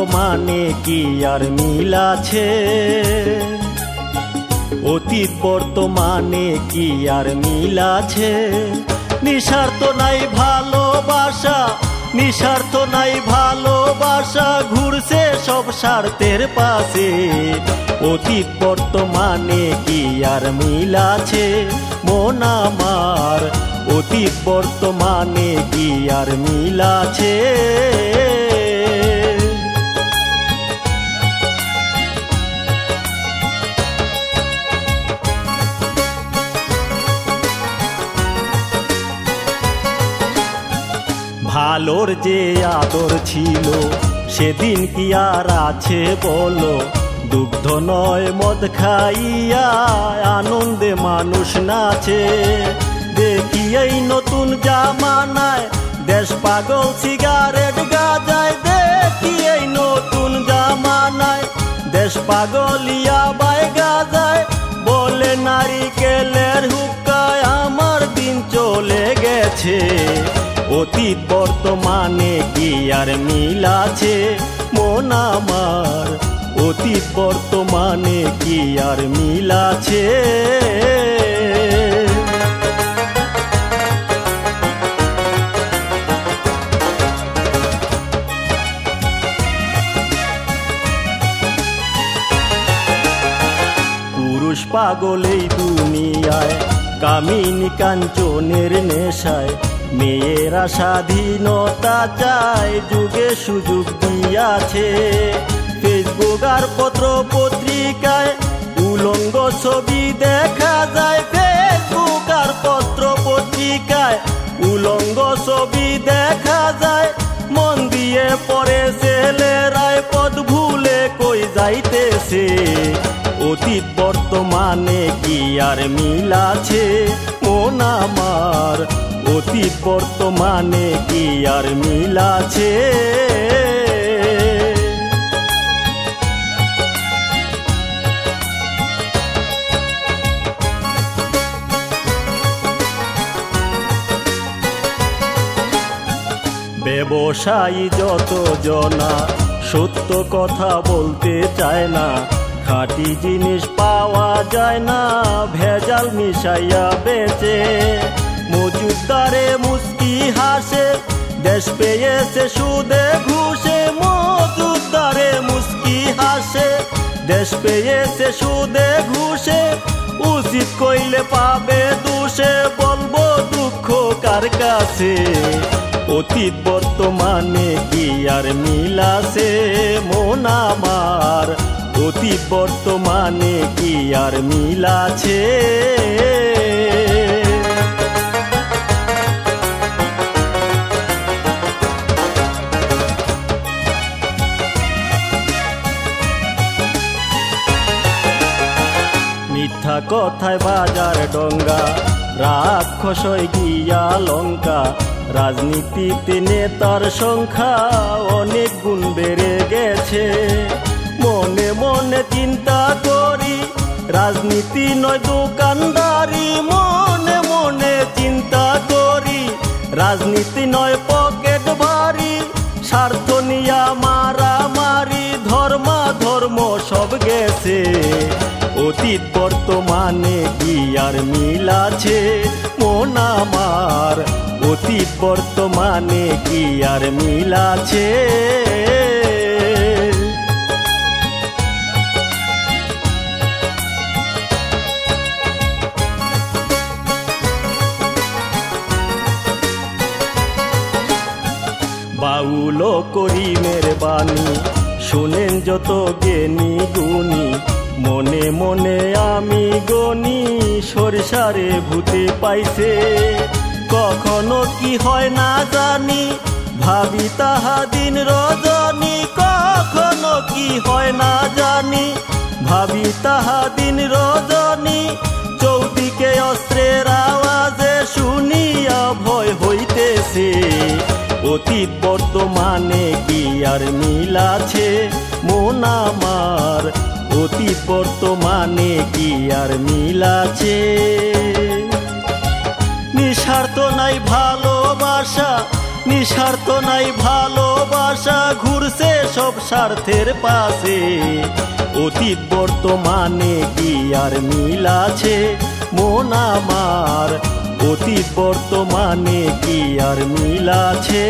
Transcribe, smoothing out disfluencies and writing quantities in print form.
বর্তমানে কি আর মিল আছে? অতীত বর্তমানে কি আর মিল আছে? নিঃস্বার্থ নাই ভালোবাসা, নিঃস্বার্থ নাই ভালোবাসা, ঘুরছে সব স্বার্থের পাশে। অতীত বর্তমানে কি আর মিল আছে মন আমার? অতীত বর্তমানে কি আর মিল আছে? ভালোর যে আদর ছিল সেদিন কি আর আছে বলো? দুগ্ধ নয় মদ খাইয়া আনন্দে মানুষ নাচে। দেখি এই নতুন জামানায় দেশ পাগল সিগারেট গাজায়। দেখি এই নতুন জামানায় দেশ পাগল ইয়াবায় গাজায়। বলে নারিকেলের হুক্কায় আমার দিন চলে গেছে। অতীত বর্তমানে কি আর মিল আছে মন আমার? অতীত বর্তমানে কি আর মিল আছে? পুরুষ পাগল এই দুনিয়ায়, কামিনী কাঞ্চনের নেশায়। মেয়েরা স্বাধীনতা চায়, যুগে সুযোগ দিয়াছে। ফেসবুক আর পত্র পত্রিকায় উলঙ্গ ছবি দেখা যায়। ফেসবুক আর পত্র পত্রিকায় উলঙ্গ ছবি দেখা যায়। মন দিয়ে পড়ে ছেলেরায়, পথ ভুলে কই যাইতেছে। অতীত বর্তমানে কি আর মিল আছে মন আমার? অতীত বর্তমানে কি আর মিল আছে? ব্যবসায়ী যত জনা সত্য কথা বলতে চায় না। খাঁটি জিনিস পাওয়া যায় না, ভেজাল মিশাইয়া বেচে। মজুদারে মুস্কি হাসে, দেশ পেয়েছে সুদে ঘুষে। মজুদারে মুস্কি হাসে, দেশ পেয়েছে সুদে ঘুষে। উচিত কইলে পাবে দোষে, বলবো দুঃখ কার কাছে? অতীত বর্তমানে কি আর মিল আছে মন আমার? অতীত বর্তমানে কি আর মিল আছে? মিথ্যা কথায় বাজার ডঙ্গা, রাক্ষস গিয়া লঙ্কা। রাজনীতিতে নেতার সংখ্যা অনেক গুণ বেড়ে গেছে। মনে মনে চিন্তা করি, রাজনীতি নয় দোকানদারি। মনে মনে চিন্তা করি, রাজনীতি নয় পকেট ভারী। স্বার্থ নিয়া মারামারি, ধর্ম সব গেছে। অতীত বর্তমানে কি আর মিল আছে মন আমার? অতীত বর্তমানে কি আর মিল আছে? বাউল করিমের বাণী শোনেন যত জ্ঞানী গুণী। মনে মনে আমি গনি, সরসারে ভূতে পাইছে। কখনো কি হয় না জানি, ভাবি তাহা দিন রজনী। কখনো কি হয় না জানি, ভাবি তাহা দিন রজনী। চৌদিকে অস্ত্রের আওয়াজে শুনিয়া ভয় হইতেছে। অতীত বর্তমানে কি আর মিল আছে মন আমার? অতীত বর্তমানে কি আর মিল আছে? নিঃস্বার্থ নাই ভালোবাসা, নিঃস্বার্থ নাই ভালোবাসা। ভালোবাসা ঘুরছে সব স্বার্থের পাশে, অতীত বর্তমানে কি আর মিল আছে মন আমার, অতীত বর্তমানে কি আর মিল আছে।